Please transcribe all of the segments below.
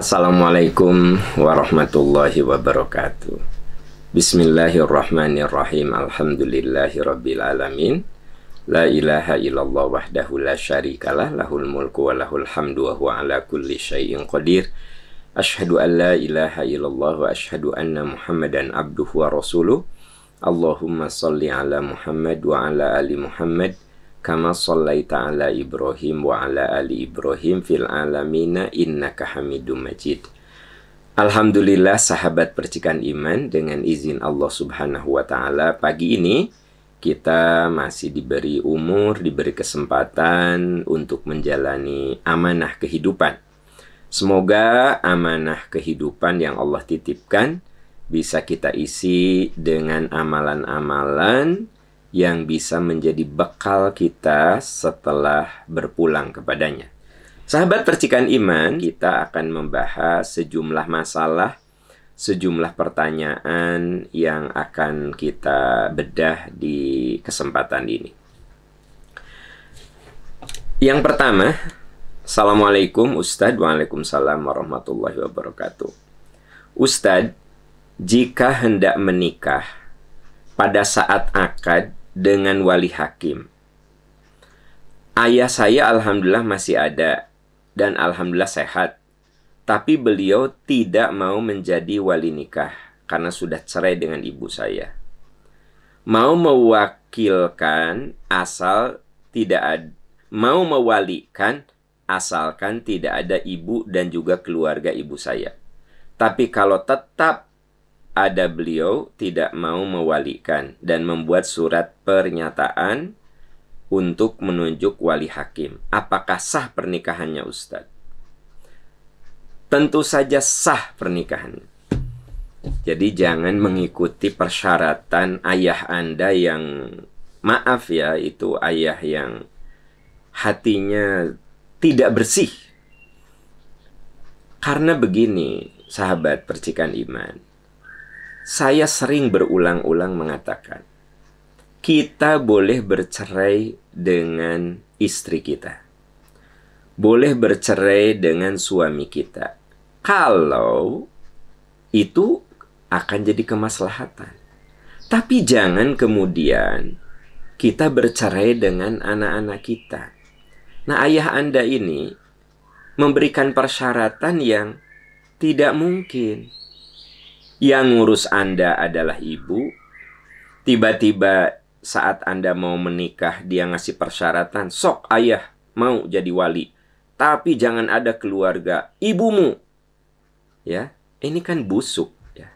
Assalamualaikum warahmatullahi wabarakatuh. Bismillahirrahmanirrahim. Alhamdulillahirabbil alamin. La ilaha illallah wahdahu la syarikalah, lahul mulku wa lahul hamdu wa huwa ala kulli syai'in qadir. Asyhadu an la ilaha illallah wa asyhadu anna Muhammadan abduhu wa rasuluh. Allahumma shalli ala Muhammad wa ala ali Muhammad kama shallaita ala Ibrahim wa ala ali Ibrahim fil alamina innaka Hamidum Majid. Alhamdulillah sahabat percikan iman, dengan izin Allah Subhanahu wa taala pagi ini kita masih diberi umur, diberi kesempatan untuk menjalani amanah kehidupan. Semoga amanah kehidupan yang Allah titipkan bisa kita isi dengan amalan-amalan yang bisa menjadi bekal kita setelah berpulang kepadanya. Sahabat percikan iman, kita akan membahas sejumlah masalah, sejumlah pertanyaan yang akan kita bedah di kesempatan ini. Yang pertama, Assalamualaikum Ustadz. Waalaikumsalam warahmatullahi wabarakatuh. Ustadz, jika hendak menikah pada saat akad dengan wali hakim, ayah saya alhamdulillah masih ada dan alhamdulillah sehat, tapi beliau tidak mau menjadi wali nikah karena sudah cerai dengan ibu saya. Mau mewakilkan mau mewalikan asalkan tidak ada ibu dan juga keluarga ibu saya. Tapi kalau tetap ada, beliau tidak mau mewalikan dan membuat surat pernyataan untuk menunjuk wali hakim. Apakah sah pernikahannya, Ustadz? Tentu saja sah pernikahannya. Jadi jangan mengikuti persyaratan ayah Anda yang, maaf ya, itu ayah yang hatinya tidak bersih. Karena begini, sahabat percikan iman, saya sering berulang-ulang mengatakan, kita boleh bercerai dengan istri kita, boleh bercerai dengan suami kita, kalau itu akan jadi kemaslahatan. Tapi jangan kemudian kita bercerai dengan anak-anak kita. Nah, ayah Anda ini memberikan persyaratan yang tidak mungkin. Yang ngurus Anda adalah ibu. Tiba-tiba saat Anda mau menikah, dia ngasih persyaratan, sok ayah mau jadi wali, tapi jangan ada keluarga ibumu. Ya, ini kan busuk ya.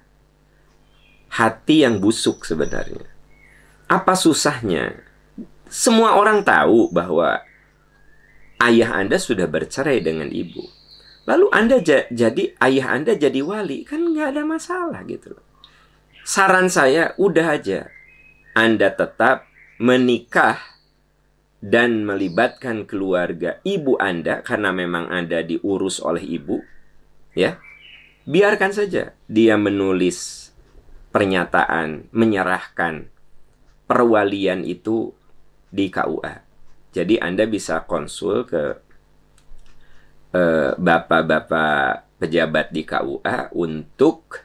Hati yang busuk sebenarnya. Apa susahnya? Semua orang tahu bahwa ayah Anda sudah bercerai dengan ibu. Lalu Anda ayah Anda jadi wali, kan nggak ada masalah gitu loh. Saran saya, udah aja Anda tetap menikah dan melibatkan keluarga ibu Anda karena memang Anda diurus oleh ibu, ya. Biarkan saja dia menulis pernyataan menyerahkan perwalian itu di KUA. Jadi Anda bisa konsul ke bapak-bapak pejabat di KUA untuk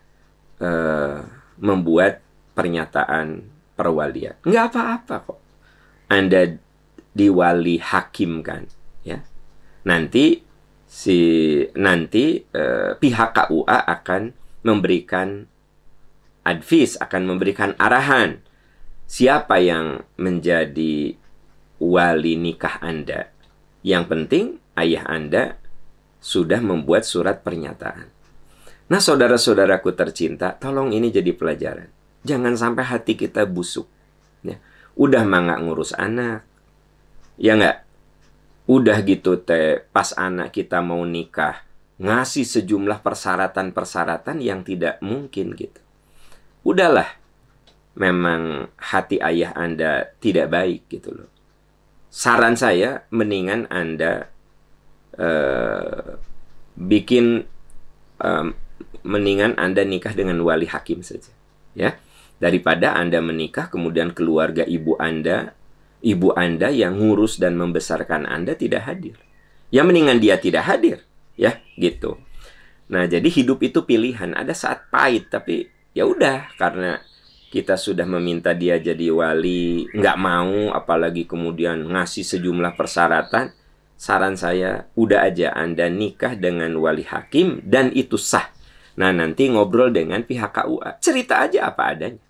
membuat pernyataan perwalian. Nggak apa-apa kok. Anda diwali hakim kan, ya. Nanti pihak KUA akan memberikan advice, akan memberikan arahan siapa yang menjadi wali nikah Anda. Yang penting ayah Anda sudah membuat surat pernyataan. Nah, saudara-saudaraku tercinta, tolong ini jadi pelajaran. Jangan sampai hati kita busuk. Ya. Udah mah nggak ngurus anak. Ya nggak? Udah gitu pas anak kita mau nikah, ngasih sejumlah persyaratan-persyaratan yang tidak mungkin gitu. Udahlah. Memang hati ayah Anda tidak baik gitu loh. Saran saya, mendingan Anda mendingan Anda nikah dengan wali hakim saja, ya, daripada Anda menikah kemudian keluarga ibu Anda yang ngurus dan membesarkan Anda tidak hadir. Ya mendingan dia tidak hadir, ya, gitu. Nah, jadi hidup itu pilihan. Ada saat pahit, tapi ya udah, karena kita sudah meminta dia jadi wali, nggak mau, apalagi kemudian ngasih sejumlah persyaratan. Saran saya, udah aja Anda nikah dengan wali hakim dan itu sah. Nah, nanti ngobrol dengan pihak KUA. Cerita aja apa adanya.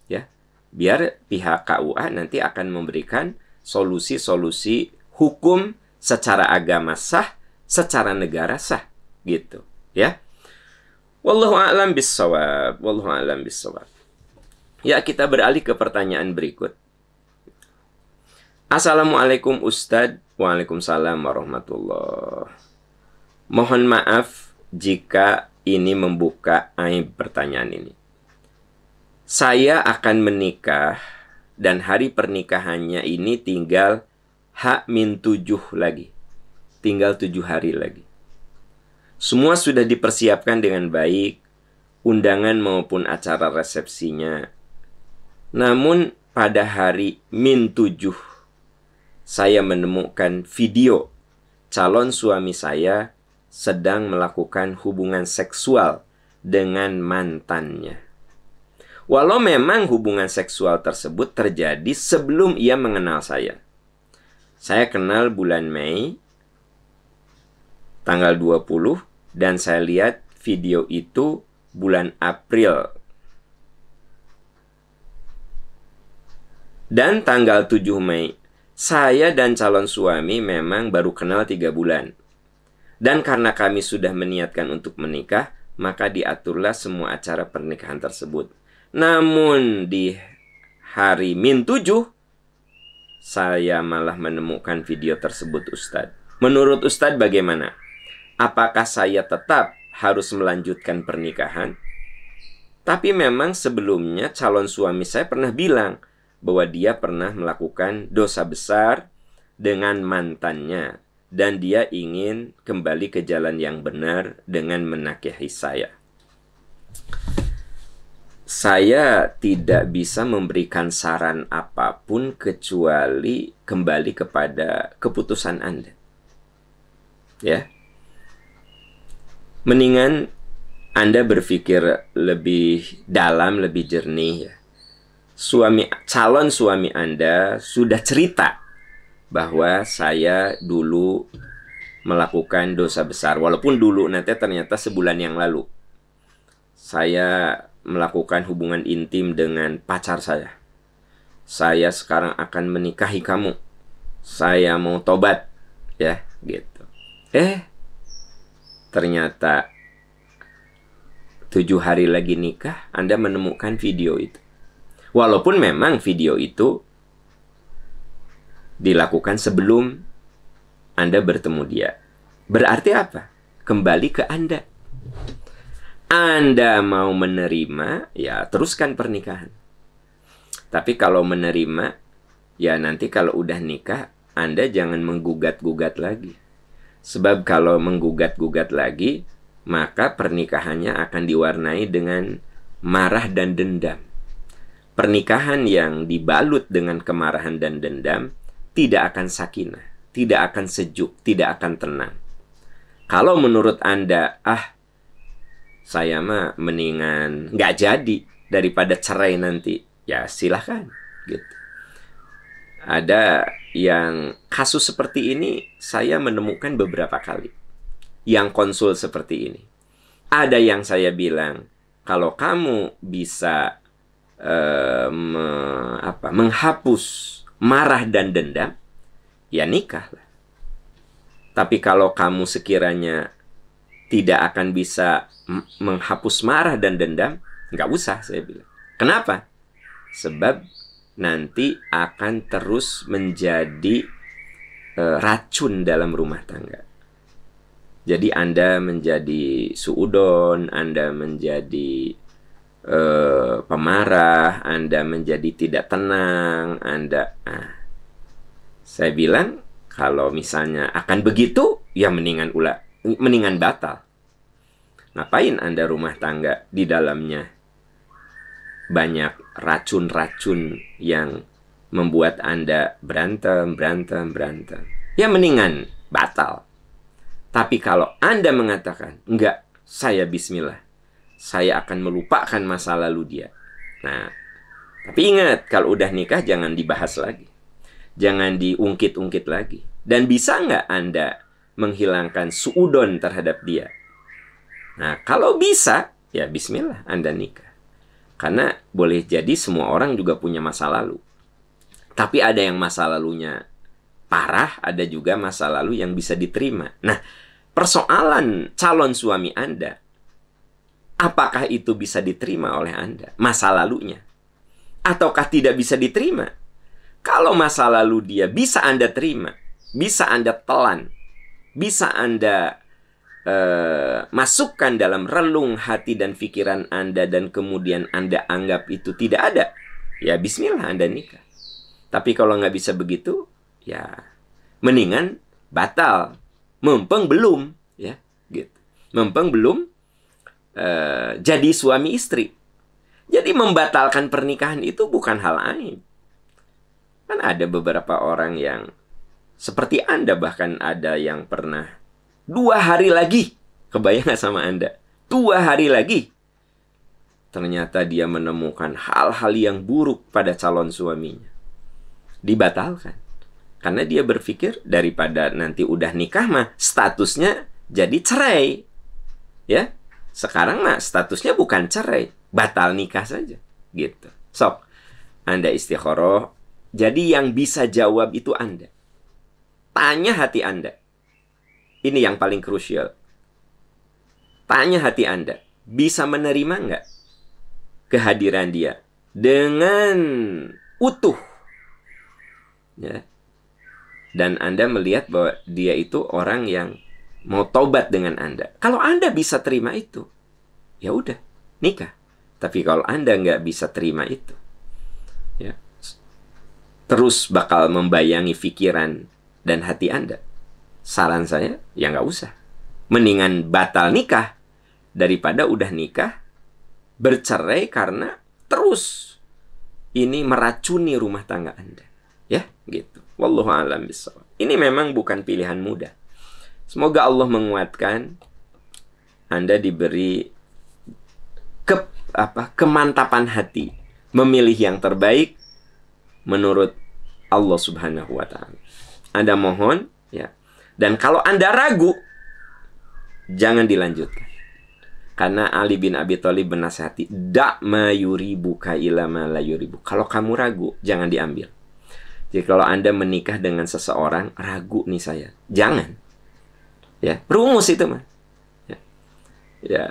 Ya, biar pihak KUA nanti akan memberikan solusi-solusi hukum secara agama sah, secara negara sah, gitu. Ya. Wallahu a'lam bissawab. Wallahu a'lam bissawab. Ya, kita beralih ke pertanyaan berikut. Assalamualaikum Ustadz. Waalaikumsalam warahmatullah. Mohon maaf jika ini membuka aib pertanyaan ini. Saya akan menikah dan hari pernikahannya ini tinggal H-7 lagi. Tinggal 7 hari lagi. Semua sudah dipersiapkan dengan baik, undangan maupun acara resepsinya. Namun pada hari -7 saya menemukan video calon suami saya sedang melakukan hubungan seksual dengan mantannya. Walau memang hubungan seksual tersebut terjadi sebelum ia mengenal saya. Saya kenal bulan Mei, tanggal 20, dan saya lihat video itu bulan April. Dan tanggal 7 Mei, saya dan calon suami memang baru kenal 3 bulan. Dan karena kami sudah meniatkan untuk menikah, maka diaturlah semua acara pernikahan tersebut. Namun di hari -7, saya malah menemukan video tersebut, Ustadz. Menurut Ustadz bagaimana? Apakah saya tetap harus melanjutkan pernikahan? Tapi memang sebelumnya calon suami saya pernah bilang bahwa dia pernah melakukan dosa besar dengan mantannya dan dia ingin kembali ke jalan yang benar dengan menikahi saya. Saya tidak bisa memberikan saran apapun kecuali kembali kepada keputusan Anda. Ya. Mendingan Anda berpikir lebih dalam, lebih jernih ya. Calon suami Anda sudah cerita bahwa saya dulu melakukan dosa besar. Walaupun dulu nanti ternyata sebulan yang lalu saya melakukan hubungan intim dengan pacar saya. Saya sekarang akan menikahi kamu. Saya mau tobat, ya, gitu. Ternyata 7 hari lagi nikah, Anda menemukan video itu. Walaupun memang video itu dilakukan sebelum Anda bertemu dia. Berarti apa? Kembali ke Anda. Anda mau menerima, ya teruskan pernikahan. Tapi kalau menerima, ya nanti kalau udah nikah, Anda jangan menggugat-gugat lagi. Sebab kalau menggugat-gugat lagi, maka pernikahannya akan diwarnai dengan marah dan dendam. Pernikahan yang dibalut dengan kemarahan dan dendam tidak akan sakinah, tidak akan sejuk, tidak akan tenang. Kalau menurut Anda, saya mah mendingan nggak jadi daripada cerai nanti, ya silahkan gitu. Ada yang kasus seperti ini saya menemukan beberapa kali yang konsul seperti ini. Ada yang saya bilang, kalau kamu bisa menghapus marah dan dendam, ya nikahlah. Tapi kalau kamu sekiranya tidak akan bisa menghapus marah dan dendam, nggak usah, saya bilang. Kenapa? Sebab nanti akan terus menjadi racun dalam rumah tangga. Jadi Anda menjadi suudon, Anda menjadi pemarah, Anda menjadi tidak tenang, saya bilang kalau misalnya akan begitu, ya mendingan batal. Ngapain Anda rumah tangga di dalamnya banyak racun-racun yang membuat Anda berantem. Ya mendingan batal. Tapi kalau Anda mengatakan, enggak, saya bismillah, saya akan melupakan masa lalu dia. Nah, tapi ingat, kalau udah nikah jangan dibahas lagi. Jangan diungkit-ungkit lagi. Dan bisa nggak Anda menghilangkan suudon terhadap dia? Nah, kalau bisa, ya bismillah Anda nikah. Karena boleh jadi semua orang juga punya masa lalu. Tapi ada yang masa lalunya parah, ada juga masa lalu yang bisa diterima. Nah, persoalan calon suami Anda, apakah itu bisa diterima oleh Anda? Masa lalunya. Ataukah tidak bisa diterima? Kalau masa lalu dia bisa Anda terima, bisa Anda telan, bisa Anda masukkan dalam relung hati dan pikiran Anda, dan kemudian Anda anggap itu tidak ada, ya bismillah Anda nikah. Tapi kalau nggak bisa begitu, ya mendingan batal. Mumpung belum, ya gitu. Mumpung belum jadi suami istri. Jadi membatalkan pernikahan itu bukan hal aib. Kan ada beberapa orang yang seperti Anda, bahkan ada yang pernah 2 hari lagi. Kebayang nggak sama Anda? 2 hari lagi. Ternyata dia menemukan hal-hal yang buruk pada calon suaminya. Dibatalkan. Karena dia berpikir daripada nanti udah nikah mah statusnya jadi cerai. Ya. Sekarang mah statusnya bukan cerai, batal nikah saja. Gitu. Sok, Anda istikharah. Jadi yang bisa jawab itu Anda. Tanya hati Anda. Ini yang paling krusial. Tanya hati Anda. Bisa menerima nggak kehadiran dia dengan utuh? Ya. Dan Anda melihat bahwa dia itu orang yang mau tobat dengan Anda. Kalau Anda bisa terima itu, ya udah, nikah. Tapi kalau Anda nggak bisa terima itu, ya, terus bakal membayangi pikiran dan hati Anda, saran saya, ya nggak usah. Mendingan batal nikah daripada udah nikah, bercerai karena terus ini meracuni rumah tangga Anda. Ya, gitu. Wallahu a'lam bishawab. Ini memang bukan pilihan mudah. Semoga Allah menguatkan Anda, diberi kemantapan hati memilih yang terbaik menurut Allah Subhanahu wa taala. Anda mohon, ya. Dan kalau Anda ragu, jangan dilanjutkan. Karena Ali bin Abi Thalib menasihati, "Da' ma yuribuka ila ma la yuribu." Kalau kamu ragu, jangan diambil. Jadi kalau Anda menikah dengan seseorang, ragu nih saya, jangan. Ya, rumus itu mah. Ya,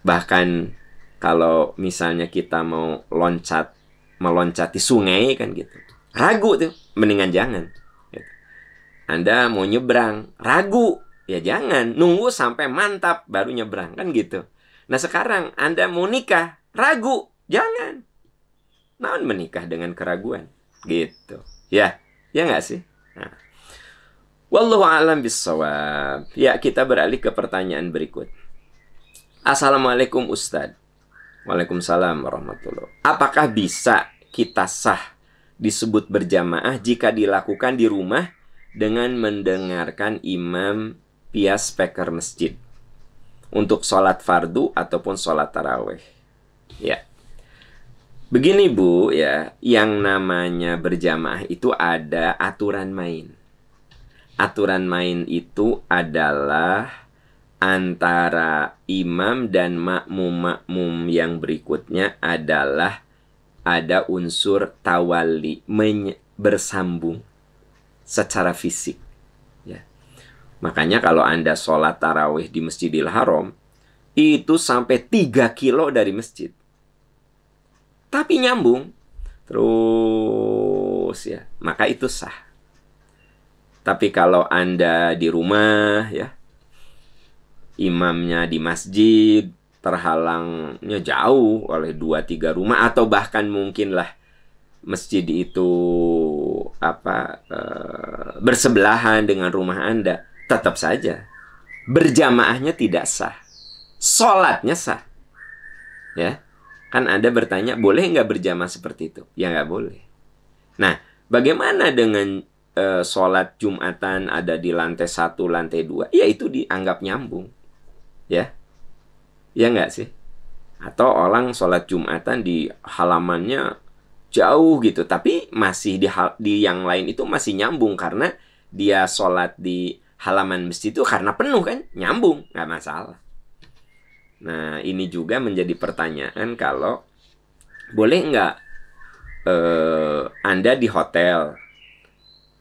bahkan kalau misalnya kita mau meloncati sungai kan gitu, ragu tuh, mendingan jangan. Gitu. Anda mau nyebrang, ragu, ya jangan. Nunggu sampai mantap baru nyebrang kan gitu. Nah sekarang Anda mau nikah, ragu, jangan. Naon menikah dengan keraguan? Gitu. Ya nggak sih? Nah. Wallahu a'lam bishawab. Ya, kita beralih ke pertanyaan berikut. Assalamualaikum Ustadz. Waalaikumsalam warahmatullahi. Apakah bisa kita sah disebut berjamaah jika dilakukan di rumah dengan mendengarkan imam via speaker masjid untuk sholat fardu ataupun sholat taraweh? Ya. Begini Bu, ya, yang namanya berjamaah itu ada aturan main. Aturan main itu adalah antara imam dan makmum yang berikutnya adalah ada unsur tawali, bersambung secara fisik. Ya. Makanya kalau Anda sholat tarawih di Masjidil Haram, itu sampai 3 kilo dari masjid. Tapi nyambung terus, ya, maka itu sah. Tapi kalau Anda di rumah, ya, imamnya di masjid, terhalangnya jauh oleh 2-3 rumah, atau bahkan mungkinlah masjid itu bersebelahan dengan rumah Anda, tetap saja berjamaahnya tidak sah, sholatnya sah. Ya. Kan Anda bertanya, boleh nggak berjamaah seperti itu? Ya nggak boleh. Nah, bagaimana dengan sholat Jumatan ada di lantai 1, lantai 2? Ya itu dianggap nyambung. Ya, ya nggak sih? Atau orang sholat Jumatan di halamannya jauh gitu, tapi masih di yang lain itu masih nyambung karena dia sholat di halaman masjid itu karena penuh kan, nyambung, nggak masalah. Nah, ini juga menjadi pertanyaan kalau boleh nggak Anda di hotel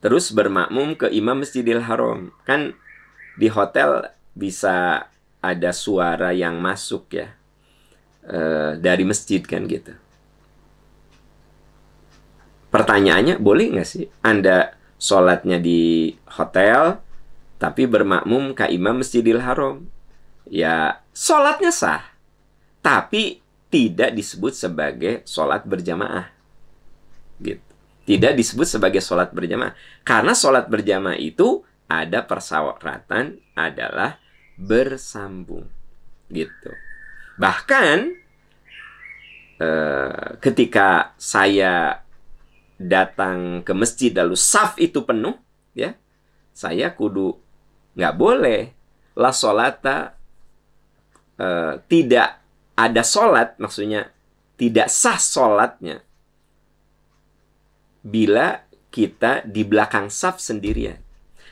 terus bermakmum ke imam Masjidil Haram. Kan di hotel bisa ada suara yang masuk ya, dari masjid kan gitu. Pertanyaannya, boleh nggak sih Anda sholatnya di hotel tapi bermakmum ke imam Masjidil Haram? Ya, sholatnya sah, tapi tidak disebut sebagai sholat berjamaah. Gitu. Tidak disebut sebagai sholat berjamaah. Karena sholat berjamaah itu ada persyaratan adalah bersambung. Gitu. Bahkan ketika saya datang ke masjid lalu saf itu penuh, ya, saya kudu nggak boleh la sholata, tidak ada sholat, maksudnya tidak sah sholatnya bila kita di belakang saf sendirian.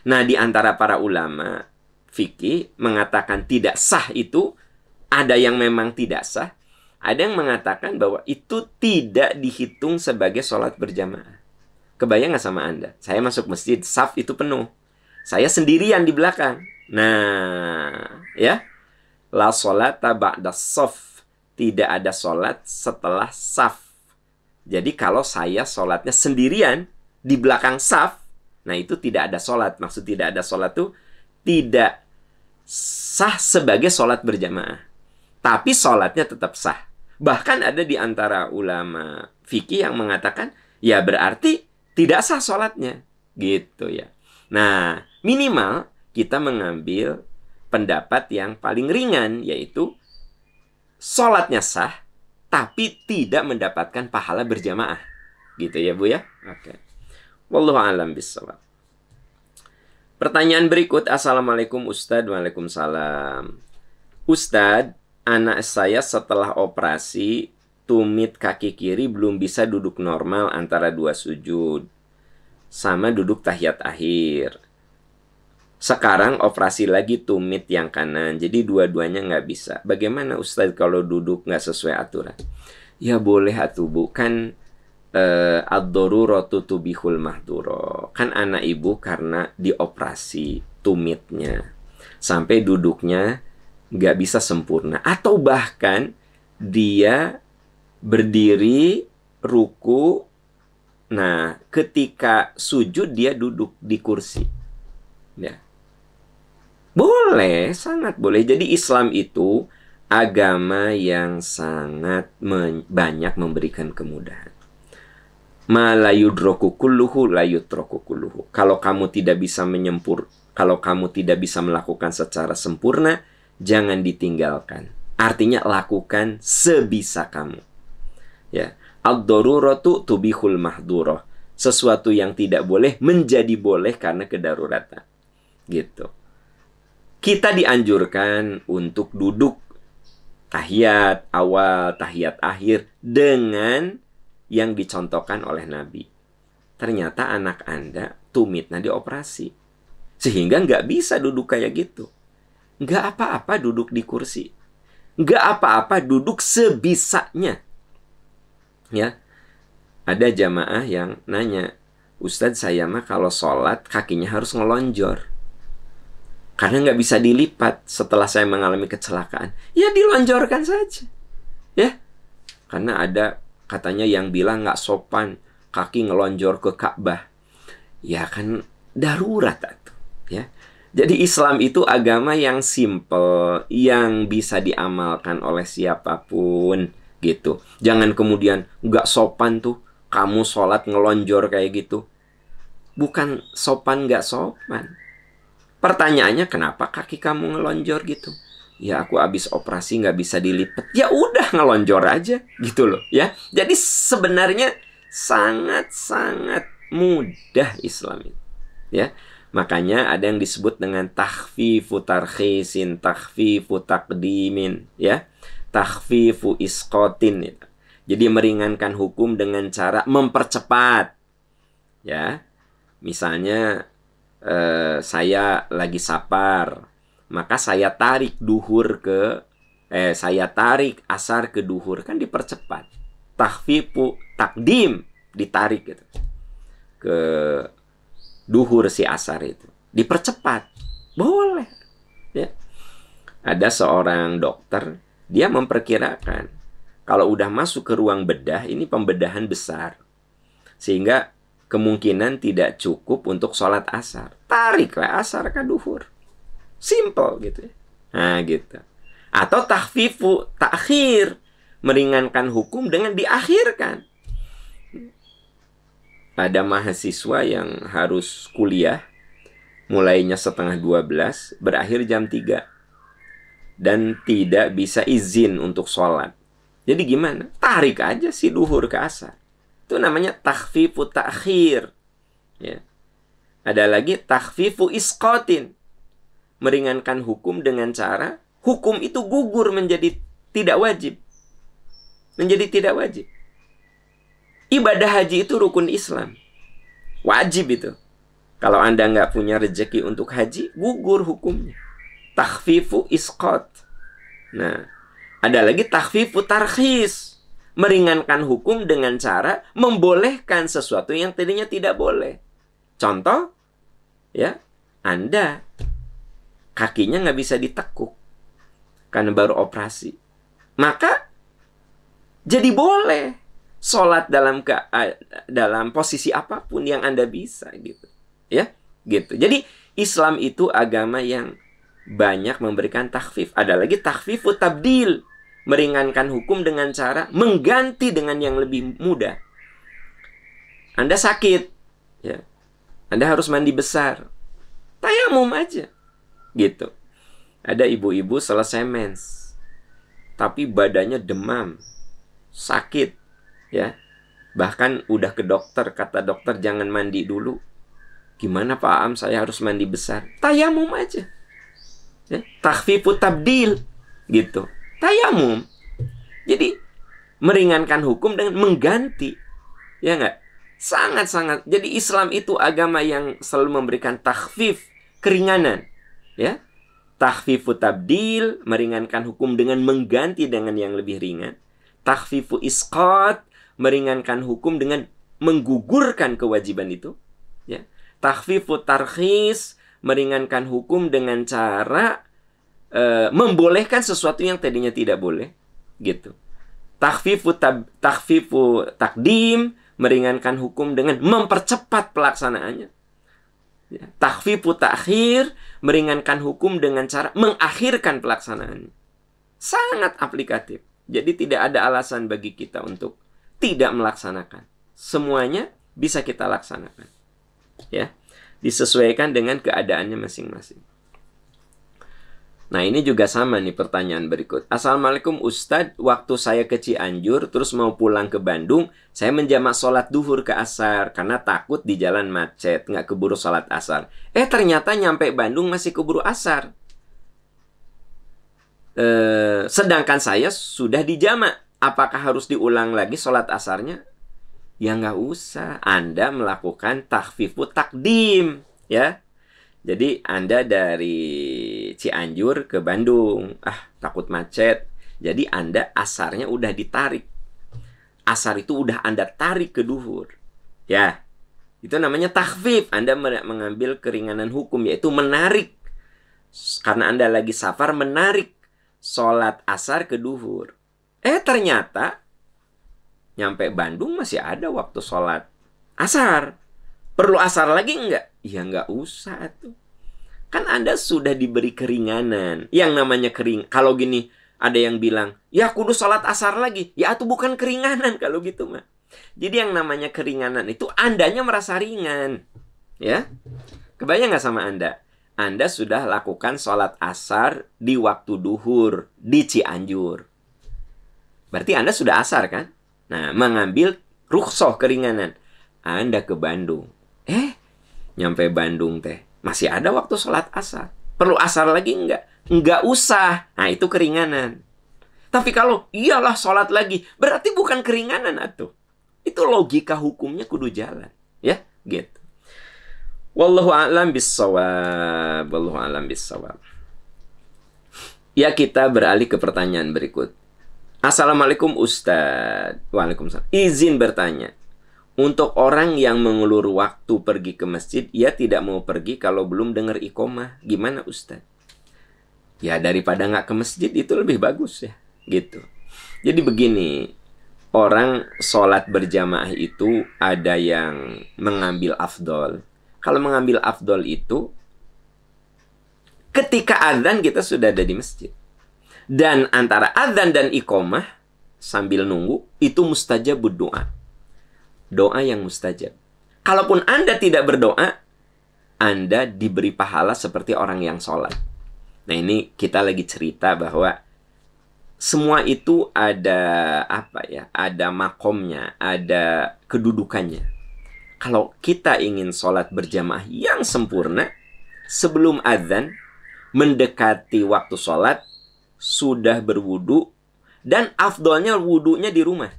Nah, di antara para ulama fikih mengatakan tidak sah itu, ada yang memang tidak sah, ada yang mengatakan bahwa itu tidak dihitung sebagai sholat berjamaah. Kebayang nggak sama Anda? Saya masuk masjid, saf itu penuh, saya sendirian di belakang. Nah, ya, la sholata ba'da shaf, tidak ada sholat setelah saf. Jadi kalau saya sholatnya sendirian di belakang saf, nah itu tidak ada sholat. Maksud tidak ada sholat itu tidak sah sebagai sholat berjamaah. Tapi sholatnya tetap sah. Bahkan ada di antara ulama fikih yang mengatakan, ya berarti tidak sah sholatnya. Gitu ya. Nah, minimal kita mengambil pendapat yang paling ringan, yaitu sholatnya sah, tapi tidak mendapatkan pahala berjamaah. Gitu ya, Bu ya? Oke. Wallahu a'lam bishawab. Pertanyaan berikut. Assalamualaikum Ustadz. Waalaikumsalam. Ustadz, anak saya setelah operasi tumit kaki kiri belum bisa duduk normal antara dua sujud, sama duduk tahiyat akhir. Sekarang operasi lagi tumit yang kanan, jadi dua-duanya nggak bisa. Bagaimana Ustadz kalau duduk nggak sesuai aturan? Ya boleh atuh, Bu. Kan ad-daruratu tubihul mahduro. Kan anak ibu karena dioperasi tumitnya, sampai duduknya nggak bisa sempurna. Atau bahkan dia berdiri, ruku, nah ketika sujud dia duduk di kursi. Ya. Boleh, sangat boleh. Jadi Islam itu agama yang sangat banyak memberikan kemudahan. Ma la yudroku kulluhu la yutroku kulluhu. Kalau kamu tidak bisa kalau kamu tidak bisa melakukan secara sempurna, jangan ditinggalkan. Artinya lakukan sebisa kamu. Ya, ad-daruratu tubihul mahdurah. Sesuatu yang tidak boleh menjadi boleh karena kedaruratan. Gitu. Kita dianjurkan untuk duduk tahiyat awal, tahiyat akhir dengan yang dicontohkan oleh Nabi. Ternyata anak Anda tumitnya dioperasi, sehingga nggak bisa duduk kayak gitu. Nggak apa-apa duduk di kursi. Nggak apa-apa duduk sebisanya. Ya, ada jamaah yang nanya, Ustadz saya mah kalau sholat kakinya harus ngelonjor. Karena nggak bisa dilipat setelah saya mengalami kecelakaan. Ya dilonjorkan saja. Ya. Karena ada katanya yang bilang nggak sopan kaki ngelonjor ke Ka'bah. Ya kan darurat itu. Ya. Jadi Islam itu agama yang simple, yang bisa diamalkan oleh siapapun. Gitu. Jangan kemudian nggak sopan tuh kamu sholat ngelonjor kayak gitu. Bukan sopan nggak sopan. Pertanyaannya, kenapa kaki kamu ngelonjor gitu? Ya aku habis operasi nggak bisa dilipat. Ya udah ngelonjor aja gitu loh ya. Jadi sebenarnya sangat-sangat mudah Islam itu. Ya. Makanya ada yang disebut dengan takhfifu tarkhisin, takhfifu taqdimin, ya. Takhfifu isqatin. Jadi meringankan hukum dengan cara mempercepat. Ya. Misalnya saya lagi safar, maka saya tarik asar ke duhur, kan dipercepat. Takhfifu takdim, ditarik gitu. Ke duhur si asar itu dipercepat, boleh, ya. Ada seorang dokter, dia memperkirakan kalau udah masuk ke ruang bedah, ini pembedahan besar, sehingga kemungkinan tidak cukup untuk sholat asar, tariklah asar ke duhur, simple gitu ya. Nah gitu. Atau takhfifu takhir, meringankan hukum dengan diakhirkan. Ada mahasiswa yang harus kuliah, mulainya setengah 12, berakhir jam 3. Dan tidak bisa izin untuk sholat. Jadi gimana? Tarik aja si duhur ke asar. Itu namanya takhfifu ta'khir. Ya. Ada lagi takhfifu isqatin. Meringankan hukum dengan cara, hukum itu gugur menjadi tidak wajib. Menjadi tidak wajib. Ibadah haji itu rukun Islam. Wajib itu. Kalau Anda nggak punya rezeki untuk haji, gugur hukumnya. Takhfifu isqat. Nah, ada lagi takhfifu tarkhis. Meringankan hukum dengan cara membolehkan sesuatu yang tadinya tidak boleh. Contoh, ya, Anda kakinya nggak bisa ditekuk karena baru operasi. Maka jadi boleh sholat dalam posisi apapun yang Anda bisa gitu. Ya, gitu. Jadi Islam itu agama yang banyak memberikan takhfif. Ada lagi takhfifu tabdil, meringankan hukum dengan cara mengganti dengan yang lebih mudah. Anda sakit, ya. Anda harus mandi besar. Tayamum aja. Gitu. Ada ibu-ibu selesai mens, tapi badannya demam, sakit. Ya, bahkan udah ke dokter, kata dokter jangan mandi dulu. Gimana Pak Am, saya harus mandi besar? Tayamum aja. Ya, takhfifu tabdil, gitu. Tayamum. Jadi meringankan hukum dengan mengganti, ya nggak? Sangat-sangat. Jadi Islam itu agama yang selalu memberikan takhfif, keringanan, ya. Takhfifu tabdil, meringankan hukum dengan mengganti dengan yang lebih ringan. Takhfifu isqat, meringankan hukum dengan menggugurkan kewajiban itu, ya. Takhfifu tarkhis, meringankan hukum dengan cara membolehkan sesuatu yang tadinya tidak boleh, gitu. Takhfifu takdim, meringankan hukum dengan mempercepat pelaksanaannya. Ya. Takhfifu takhir, meringankan hukum dengan cara mengakhirkan pelaksanaannya. Sangat aplikatif. Jadi tidak ada alasan bagi kita untuk tidak melaksanakan. Semuanya bisa kita laksanakan. Ya, disesuaikan dengan keadaannya masing-masing. Nah, ini juga sama nih pertanyaan berikut. Assalamualaikum Ustadz, waktu saya ke Cianjur terus mau pulang ke Bandung, saya menjamak sholat duhur ke asar karena takut di jalan macet, nggak keburu sholat asar. Ternyata nyampe Bandung masih keburu asar. Sedangkan saya sudah dijamak. Apakah harus diulang lagi sholat asarnya? Ya nggak usah. Anda melakukan takhfifu takdim, ya. Jadi Anda dari Cianjur ke Bandung, takut macet. Jadi Anda asarnya udah ditarik. Asar itu udah Anda tarik ke duhur, ya. Itu namanya takhfif. Anda mengambil keringanan hukum, yaitu menarik. Karena Anda lagi safar, menarik sholat asar ke duhur. Ternyata nyampe Bandung masih ada waktu sholat asar. Perlu asar lagi enggak? Ya enggak usah tuh. Kan Anda sudah diberi keringanan. Yang namanya kalau gini, ada yang bilang, ya kudu sholat asar lagi. Ya itu bukan keringanan kalau gitu mah. Jadi yang namanya keringanan itu Andanya merasa ringan. Ya, kebayang nggak sama Anda? Anda sudah lakukan sholat asar di waktu duhur di Cianjur. Berarti Anda sudah asar kan? Nah, mengambil rukhsah keringanan. Anda ke Bandung. Nyampe Bandung teh Masih ada waktu sholat asar. Perlu asar lagi enggak? Enggak usah. Nah, itu keringanan. Tapi kalau iyalah sholat lagi, berarti bukan keringanan atuh. Itu logika hukumnya kudu jalan. Ya, gitu. Wallahu a'lam bissawab. Wallahu a'lam bissawab. Ya, kita beralih ke pertanyaan berikut. Assalamualaikum Ustadz. Waalaikumsalam. Izin bertanya. Untuk orang yang mengulur waktu pergi ke masjid, ia tidak mau pergi kalau belum dengar iqomah. Gimana Ustadz? Ya, daripada nggak ke masjid itu lebih bagus ya. Gitu. Jadi begini, orang sholat berjamaah itu ada yang mengambil afdol. Kalau mengambil afdol itu, ketika azan kita sudah ada di masjid. Dan antara azan dan iqomah, sambil nunggu, itu mustajab berdoa. Doa yang mustajab. Kalaupun Anda tidak berdoa, Anda diberi pahala seperti orang yang sholat. Nah, ini kita lagi cerita bahwa semua itu ada apa ya? Ada makomnya, ada kedudukannya. Kalau kita ingin sholat berjamaah yang sempurna, sebelum azan, mendekati waktu sholat, sudah berwudu, dan afdolnya wudunya di rumah.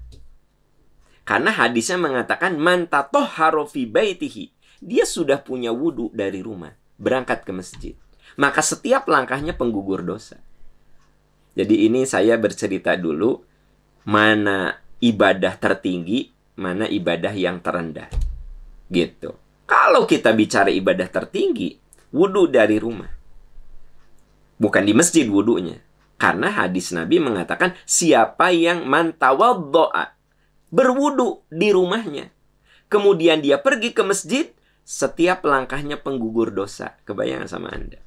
Karena hadisnya mengatakan, man tatahhara fi baitihi. Dia sudah punya wudu dari rumah, berangkat ke masjid. Maka setiap langkahnya penggugur dosa. Jadi ini saya bercerita dulu, mana ibadah tertinggi, mana ibadah yang terendah. Gitu. Kalau kita bicara ibadah tertinggi, wudu dari rumah. Bukan di masjid wudunya. Karena hadis Nabi mengatakan, siapa yang man tawaddo'a, berwudu di rumahnya, kemudian dia pergi ke masjid, setiap langkahnya penggugur dosa. Kebayang sama Anda?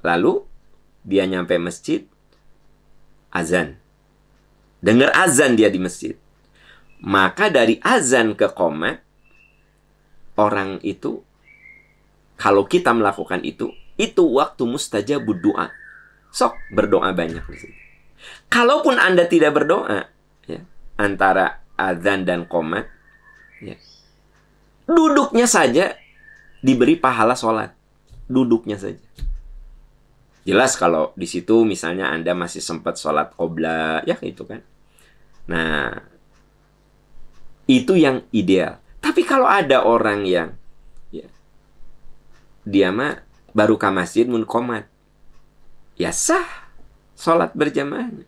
Lalu dia nyampe masjid, azan. Dengar azan dia di masjid. Maka dari azan ke qomat, orang itu, kalau kita melakukan itu waktu mustajabud doa. Sok berdoa banyak di situ. Kalaupun Anda tidak berdoa, ya, antara azan dan qomat, ya, duduknya saja diberi pahala sholat. Duduknya saja. Jelas kalau di situ misalnya Anda masih sempat sholat qobla, ya itu kan. Nah, itu yang ideal. Tapi kalau ada orang yang ya, dia mah baru ke masjid mun qomat, ya sah sholat berjamaahnya.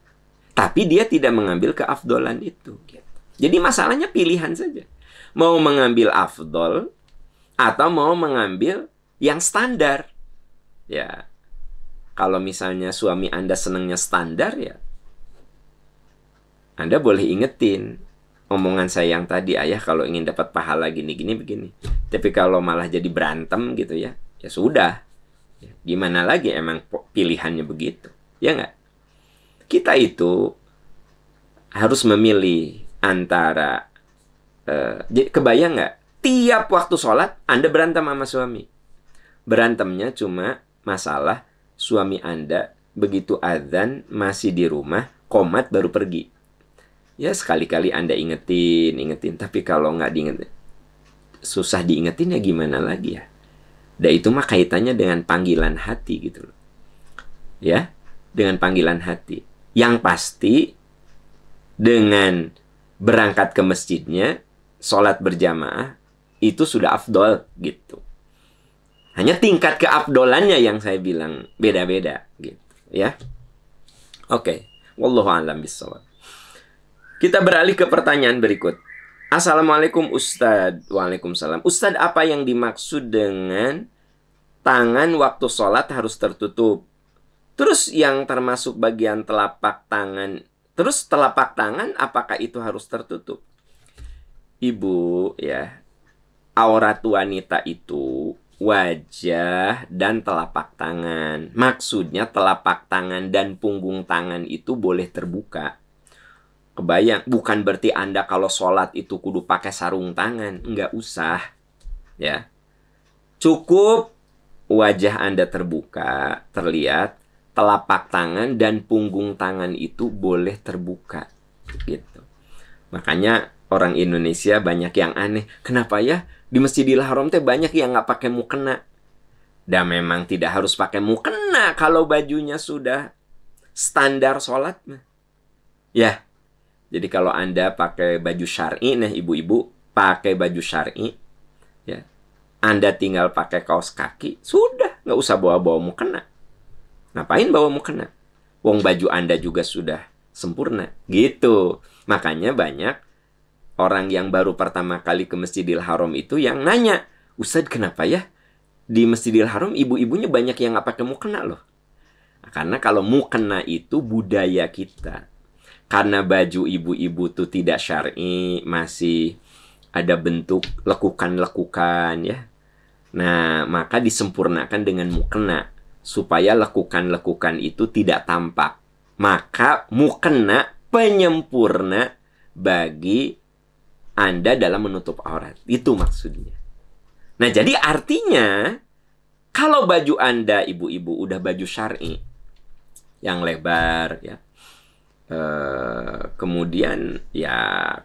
Tapi dia tidak mengambil keafdolan itu. Gitu. Jadi masalahnya pilihan saja. Mau mengambil afdol atau mau mengambil yang standar. Ya, kalau misalnya suami Anda senangnya standar, ya Anda boleh ingetin omongan saya yang tadi, ayah kalau ingin dapat pahala gini-gini begini. Tapi kalau malah jadi berantem gitu ya, ya sudah. Ya, gimana lagi, emang pilihannya begitu. Ya nggak? Kita itu harus memilih antara kebayang nggak? Tiap waktu sholat Anda berantem sama suami. Berantemnya cuma masalah suami Anda begitu azan masih di rumah, qomat baru pergi. Ya sekali-kali Anda ingetin. Tapi kalau nggak diingetin, susah diingetin ya gimana lagi ya. Dan itu mah kaitannya dengan panggilan hati gitu loh. Ya, dengan panggilan hati. Yang pasti dengan berangkat ke masjidnya, sholat berjamaah, itu sudah afdol gitu. Hanya tingkat keafdolannya yang saya bilang beda-beda gitu ya. Oke, wallahu a'lam bishawab. Kita beralih ke pertanyaan berikut. Assalamualaikum Ustadz. Waalaikumsalam. Ustadz, apa yang dimaksud dengan tangan waktu sholat harus tertutup? Terus yang termasuk bagian telapak tangan, terus telapak tangan apakah itu harus tertutup? Ibu ya, aurat wanita itu wajah dan telapak tangan. Maksudnya telapak tangan dan punggung tangan itu boleh terbuka. Kebayang, bukan berarti Anda kalau sholat itu kudu pakai sarung tangan. Enggak usah. Ya. Cukup wajah Anda terbuka, terlihat. Telapak tangan dan punggung tangan itu boleh terbuka. Gitu. Makanya orang Indonesia banyak yang aneh. Kenapa ya di Masjidil Haram teh banyak yang nggak pakai mukena? Dan memang tidak harus pakai mukena kalau bajunya sudah standar sholat. Ya, jadi kalau Anda pakai baju syar'i, nah ibu-ibu pakai baju syar'i, ya, Anda tinggal pakai kaos kaki, sudah, nggak usah bawa-bawa mukena. Ngapain bawa mukena? Wong baju Anda juga sudah sempurna, gitu. Makanya banyak orang yang baru pertama kali ke Masjidil Haram itu yang nanya, Ustadz kenapa ya di Masjidil Haram ibu-ibunya banyak yang nggak pakai mukena loh? Karena kalau mukena itu budaya kita. Karena baju ibu-ibu tuh tidak syar'i, masih ada bentuk lekukan-lekukan ya. Nah, maka disempurnakan dengan mukena supaya lekukan-lekukan itu tidak tampak. Maka mukena penyempurna bagi Anda dalam menutup aurat. Itu maksudnya. Nah, jadi artinya kalau baju Anda ibu-ibu udah baju syar'i yang lebar ya. Kemudian ya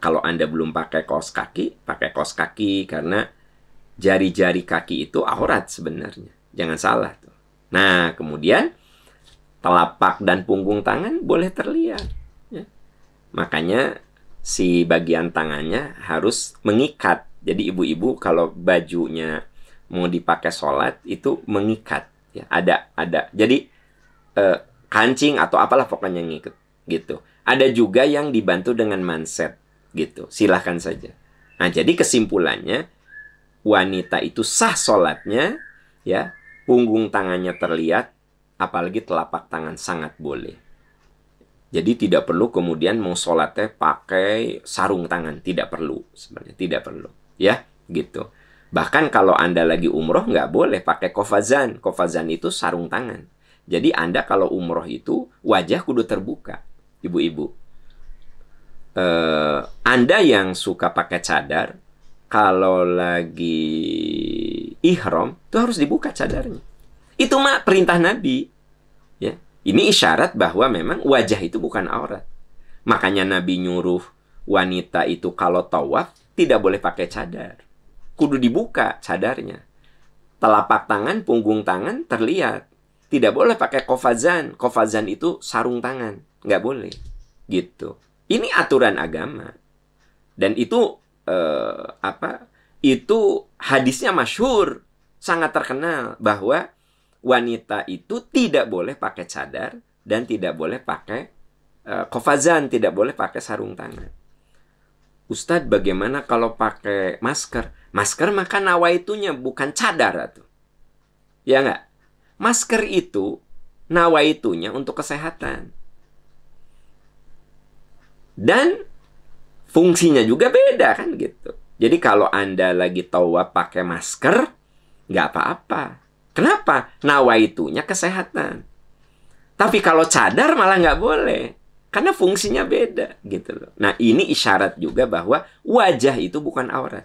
kalau Anda belum pakai kaos kaki karena jari-jari kaki itu aurat sebenarnya. Jangan salah tuh. Nah, kemudian telapak dan punggung tangan boleh terlihat ya. Makanya si bagian tangannya harus mengikat. Jadi ibu-ibu kalau bajunya mau dipakai sholat itu mengikat ya. Ada. Jadi kancing atau apalah pokoknya ngikut gitu. Ada juga yang dibantu dengan manset gitu. Silahkan saja. Nah, jadi kesimpulannya wanita itu sah sholatnya ya, punggung tangannya terlihat, apalagi telapak tangan sangat boleh. Jadi tidak perlu kemudian mau sholatnya pakai sarung tangan, tidak perlu sebenarnya, tidak perlu ya gitu. Bahkan kalau Anda lagi umroh nggak boleh pakai kofazan. Kofazan itu sarung tangan. Jadi Anda kalau umroh itu wajah kudu terbuka, ibu-ibu. Anda yang suka pakai cadar, kalau lagi ihram, itu harus dibuka cadarnya. Itu mah perintah Nabi. Ya. Ini isyarat bahwa memang wajah itu bukan aurat. Makanya Nabi nyuruh wanita itu kalau tawaf, tidak boleh pakai cadar. Kudu dibuka cadarnya. Telapak tangan, punggung tangan terlihat. Tidak boleh pakai kofazan. Kofazan itu sarung tangan. Nggak boleh. Gitu. Ini aturan agama. Dan itu itu hadisnya masyhur. Sangat terkenal. Bahwa wanita itu tidak boleh pakai cadar. Dan tidak boleh pakai kofazan. Tidak boleh pakai sarung tangan. Ustadz, bagaimana kalau pakai masker? Masker maka nawaitunya bukan cadar. Atau. Ya nggak? Masker itu, nawaitunya untuk kesehatan. Dan fungsinya juga beda kan gitu. Jadi kalau Anda lagi tawaf pakai masker, nggak apa-apa. Kenapa? Nawaitunya kesehatan. Tapi kalau cadar malah nggak boleh. Karena fungsinya beda gitu loh. Nah, ini isyarat juga bahwa wajah itu bukan aurat.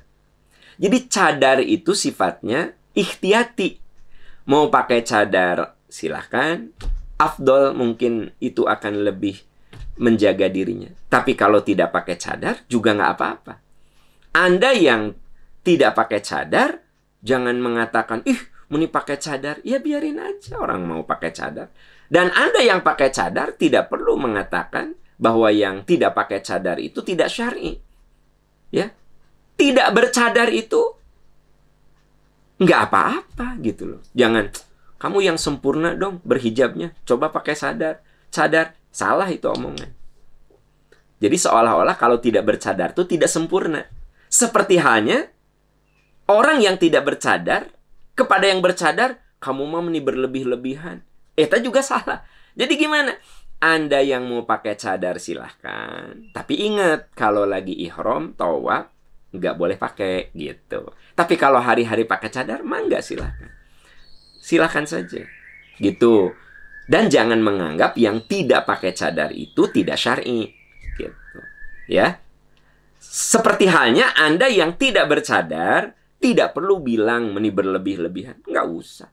Jadi cadar itu sifatnya ikhtiyati. Mau pakai cadar silahkan. Afdol mungkin itu akan lebih menjaga dirinya. Tapi kalau tidak pakai cadar juga nggak apa-apa. Anda yang tidak pakai cadar, jangan mengatakan, muni pakai cadar. Ya biarin aja orang mau pakai cadar. Dan Anda yang pakai cadar tidak perlu mengatakan bahwa yang tidak pakai cadar itu tidak syar'i. Ya. Tidak bercadar itu nggak apa-apa gitu loh. Jangan, kamu yang sempurna dong berhijabnya. Coba pakai cadar. Salah itu omongan. Jadi seolah-olah kalau tidak bercadar itu tidak sempurna. Seperti halnya orang yang tidak bercadar kepada yang bercadar, kamu mau berlebih-lebihan. Itu juga salah. Jadi gimana? Anda yang mau pakai cadar silahkan. Tapi ingat, kalau lagi ihram, tawaf, nggak boleh pakai gitu. Tapi kalau hari-hari pakai cadar, mah nggak silahkan. Silahkan saja. Gitu. Dan jangan menganggap yang tidak pakai cadar itu tidak syar'i. Gitu. Ya. Seperti halnya Anda yang tidak bercadar, tidak perlu bilang meni berlebih-lebihan. Nggak usah.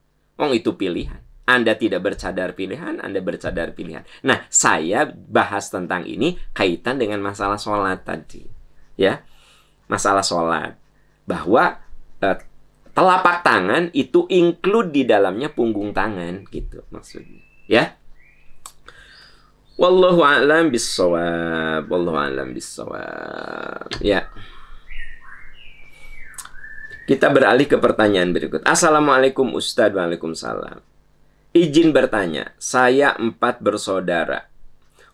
Itu pilihan. Anda tidak bercadar pilihan, Anda bercadar pilihan. Nah, saya bahas tentang ini kaitan dengan masalah sholat tadi. Ya. masalah sholat. Bahwa telapak tangan itu include di dalamnya punggung tangan, gitu maksudnya. Ya. Wallahu a'lam bissawab. Wallahu a'lam bissawab. Ya. Kita beralih ke pertanyaan berikut. Assalamualaikum Ustadz. Waalaikumsalam. Izin bertanya, saya 4 bersaudara.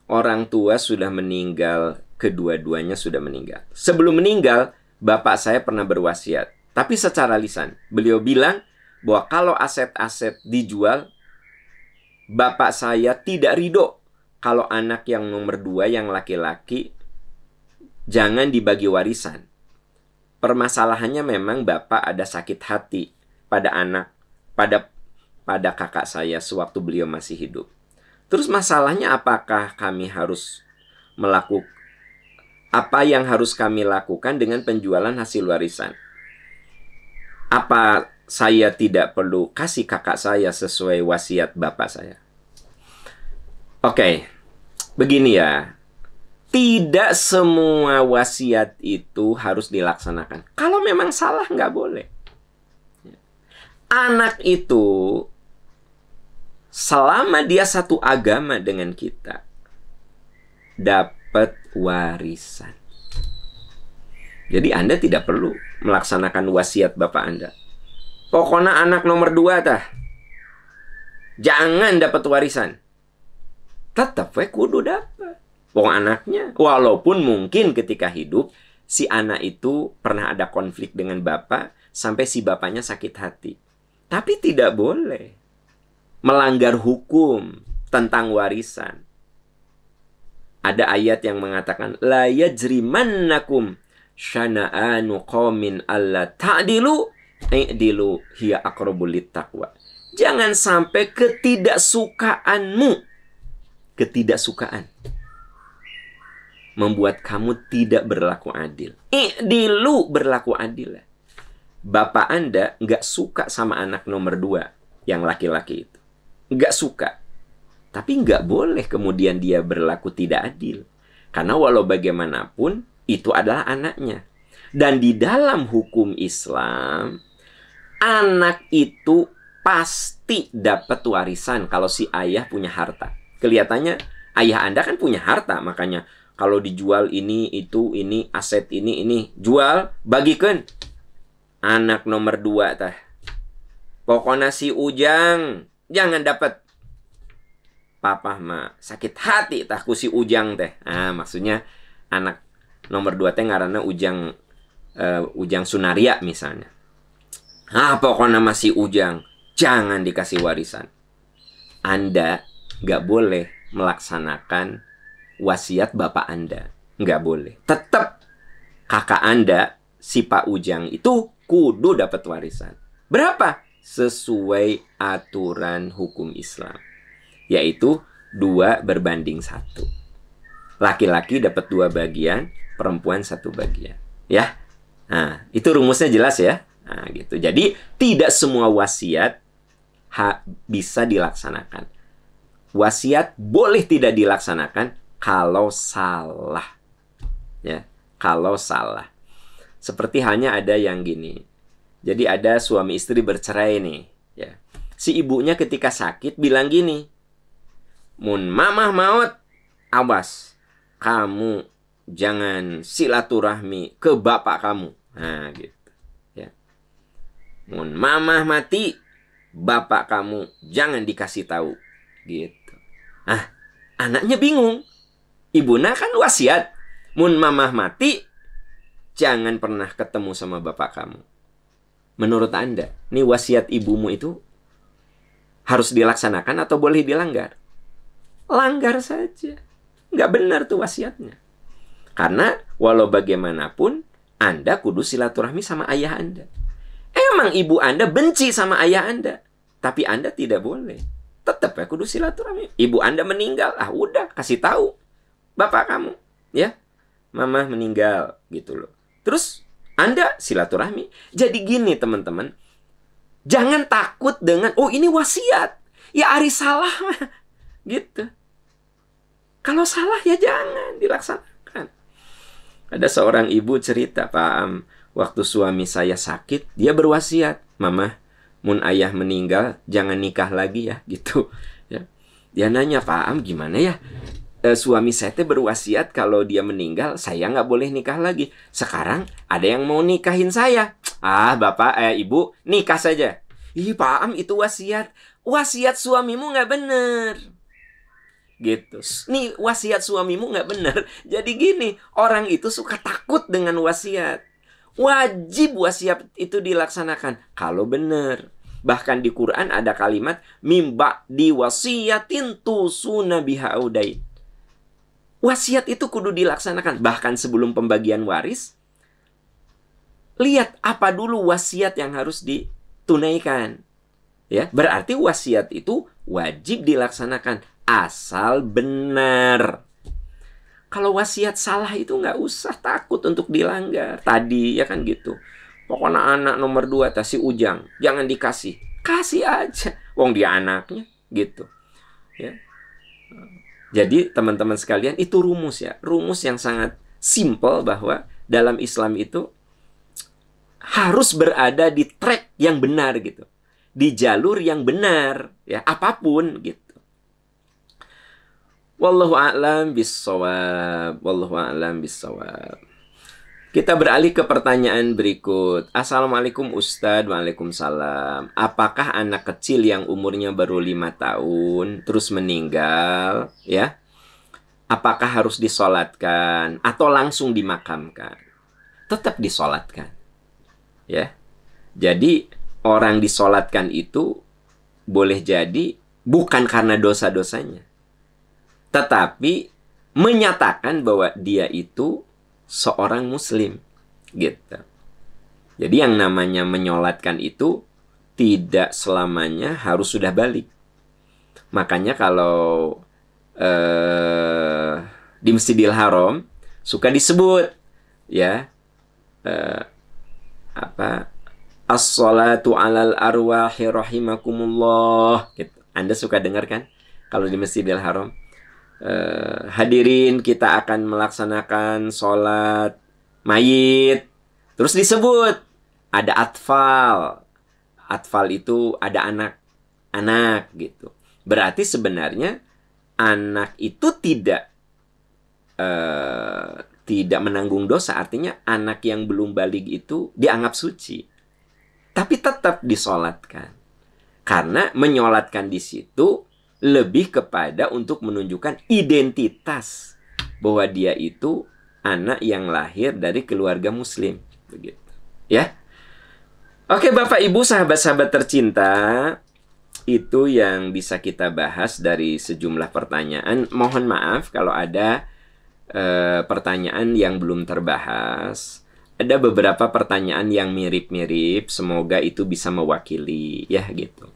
Orang tua sudah meninggal, kedua-duanya sudah meninggal. Sebelum meninggal, bapak saya pernah berwasiat. Tapi secara lisan, beliau bilang bahwa kalau aset-aset dijual, bapak saya tidak ridho. Kalau anak yang nomor 2, yang laki-laki, jangan dibagi warisan. Permasalahannya memang bapak ada sakit hati pada anak, pada kakak saya sewaktu beliau masih hidup. Terus masalahnya apakah kami harus melakukan, apa yang harus kami lakukan dengan penjualan hasil warisan? Apa saya tidak perlu kasih kakak saya sesuai wasiat bapak saya? Oke, begini ya. Tidak semua wasiat itu harus dilaksanakan. Kalau memang salah, nggak boleh. Anak itu, selama dia satu agama dengan kita, dapat warisan. Jadi Anda tidak perlu melaksanakan wasiat bapak Anda. Pokoknya anak nomor 2 tah, jangan dapat warisan. Tetap kudu dapat. Wong anaknya, walaupun mungkin ketika hidup si anak itu pernah ada konflik dengan bapak sampai si bapaknya sakit hati. Tapi tidak boleh melanggar hukum tentang warisan. Ada ayat yang mengatakan la yajrimannakum syana'anu qaumin alla ta'dilu i'dilu hiya aqrabul littaqwa. Jangan sampai ketidaksukaanmu, ketidaksukaan membuat kamu tidak berlaku adil. I'dilu, berlaku adil. Bapak Anda nggak suka sama anak nomor 2, yang laki-laki itu. Nggak suka. Tapi nggak boleh kemudian dia berlaku tidak adil. Karena walau bagaimanapun, itu adalah anaknya. Dan di dalam hukum Islam, anak itu pasti dapat warisan kalau si ayah punya harta. Kelihatannya ayah Anda kan punya harta, makanya kalau dijual ini, itu, ini, aset ini, jual, bagikan. Anak nomor 2 tah. Pokoknya si Ujang jangan dapat. Papa mah sakit hati tah ku si Ujang teh. Maksudnya anak nomor 2 teh ngaranna Ujang, Ujang Sunaria misalnya. Pokoknya masih Ujang jangan dikasih warisan. Anda nggak boleh melaksanakan wasiat bapak Anda. Nggak boleh. Tetap kakak Anda, si Pak Ujang itu kudu dapat warisan. Berapa? Sesuai aturan hukum Islam. Yaitu 2:1. Laki-laki dapat 2 bagian, perempuan 1 bagian. Ya. Nah, itu rumusnya jelas ya. Nah, gitu. Jadi, tidak semua wasiat bisa dilaksanakan. Wasiat boleh tidak dilaksanakan kalau salah. Ya, kalau salah. Seperti halnya ada yang gini. Jadi ada suami istri bercerai nih, ya. Si ibunya ketika sakit bilang gini, "Mun mamah maut, awas, kamu jangan silaturahmi ke bapak kamu." Nah, gitu. Ya. Mun mamah mati, bapak kamu jangan dikasih tahu. Gitu. Anaknya bingung. Ibuna kan wasiat, mun mamah mati, jangan pernah ketemu sama bapak kamu. Menurut Anda, nih wasiat ibumu itu harus dilaksanakan atau boleh dilanggar? Langgar saja. Nggak benar tuh wasiatnya. Karena walau bagaimanapun, Anda kudu silaturahmi sama ayah Anda. Emang ibu Anda benci sama ayah Anda, tapi Anda tidak boleh. Tetap kudu silaturahmi. Ibu Anda meninggal, udah kasih tahu bapak kamu, ya, mama meninggal, gitu loh. Terus Anda silaturahmi. Jadi gini teman-teman, jangan takut dengan, ini wasiat, ya ari salah mah, gitu. Kalau salah ya jangan dilaksanakan. Ada seorang ibu cerita, Pak Am, waktu suami saya sakit, dia berwasiat, Mama, mun ayah meninggal, jangan nikah lagi ya, gitu. Ya. Dia nanya, Pak Am, gimana ya? Suami saya berwasiat kalau dia meninggal, saya nggak boleh nikah lagi. Sekarang ada yang mau nikahin saya. Ah, Bapak, Ibu, nikah saja. Ih, Pak Am, itu wasiat. Wasiat suamimu nggak bener. Gitu. Nih, wasiat suamimu nggak bener. Jadi gini, orang itu suka takut dengan wasiat. Wajib wasiat itu dilaksanakan kalau benar. Bahkan di Quran ada kalimat mimba diwasiatin tusuna biha audain. Wasiat itu kudu dilaksanakan. Bahkan sebelum pembagian waris, lihat apa dulu wasiat yang harus ditunaikan. Ya, berarti wasiat itu wajib dilaksanakan asal benar. Kalau wasiat salah itu nggak usah takut untuk dilanggar. Tadi ya kan gitu. Pokoknya anak nomor 2 si Ujang, jangan dikasih. Kasih aja. Wong dia anaknya gitu. Ya. Jadi teman-teman sekalian, itu rumus ya. Rumus yang sangat simple bahwa dalam Islam itu harus berada di track yang benar gitu. Di jalur yang benar ya, apapun gitu. Wallahu a'lam bissawab. Wallahu a'lam bissawab. Kita beralih ke pertanyaan berikut. Assalamualaikum Ustadz. Waalaikumsalam. Apakah anak kecil yang umurnya baru 5 tahun terus meninggal, ya? Apakah harus disolatkan atau langsung dimakamkan? Tetap disolatkan. Ya. Jadi orang disolatkan itu boleh jadi bukan karena dosa-dosanya, tetapi menyatakan bahwa dia itu seorang muslim gitu. Jadi yang namanya menyolatkan itu tidak selamanya harus sudah balik. Makanya kalau di Masjidil Haram suka disebut ya as-salatu alal arwahi rahimakumullah gitu. Anda suka dengar kan kalau di Masjidil Haram? Hadirin, kita akan melaksanakan sholat mayit. Terus disebut ada atfal. Atfal itu ada anak-anak gitu. Berarti sebenarnya anak itu tidak menanggung dosa. Artinya anak yang belum balik itu dianggap suci. Tapi tetap disolatkan. Karena menyolatkan di situ lebih kepada untuk menunjukkan identitas bahwa dia itu anak yang lahir dari keluarga muslim, begitu. Ya. Oke, Bapak Ibu, sahabat-sahabat tercinta, itu yang bisa kita bahas dari sejumlah pertanyaan. Mohon maaf kalau ada pertanyaan yang belum terbahas. Ada beberapa pertanyaan yang mirip-mirip, semoga itu bisa mewakili ya gitu.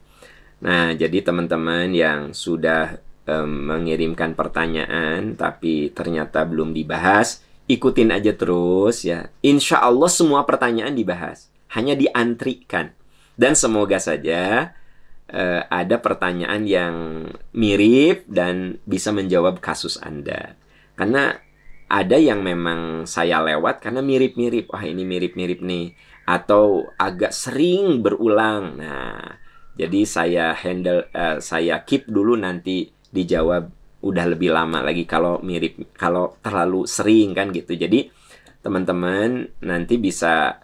Nah, jadi teman-teman yang sudah mengirimkan pertanyaan tapi ternyata belum dibahas, ikutin aja terus ya. Insya Allah semua pertanyaan dibahas, hanya diantrikan. Dan semoga saja ada pertanyaan yang mirip dan bisa menjawab kasus Anda. Karena ada yang memang saya lewat karena mirip-mirip. Wah, ini mirip-mirip nih. Atau agak sering berulang. Nah, jadi saya saya keep dulu, nanti dijawab udah lebih lama lagi kalau mirip, kalau terlalu sering kan gitu. Jadi teman-teman nanti bisa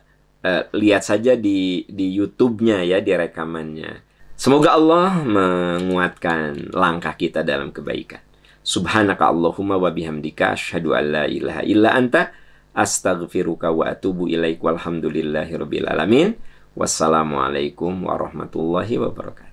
lihat saja di YouTube-nya ya, di rekamannya. Semoga Allah menguatkan langkah kita dalam kebaikan. Subhanaka Allahumma wa bihamdika asyhadu an la ilaha illa anta astaghfiruka wa atubu ilaik walhamdulillahi rabbil alamin. Wassalamualaikum warahmatullahi wabarakatuh.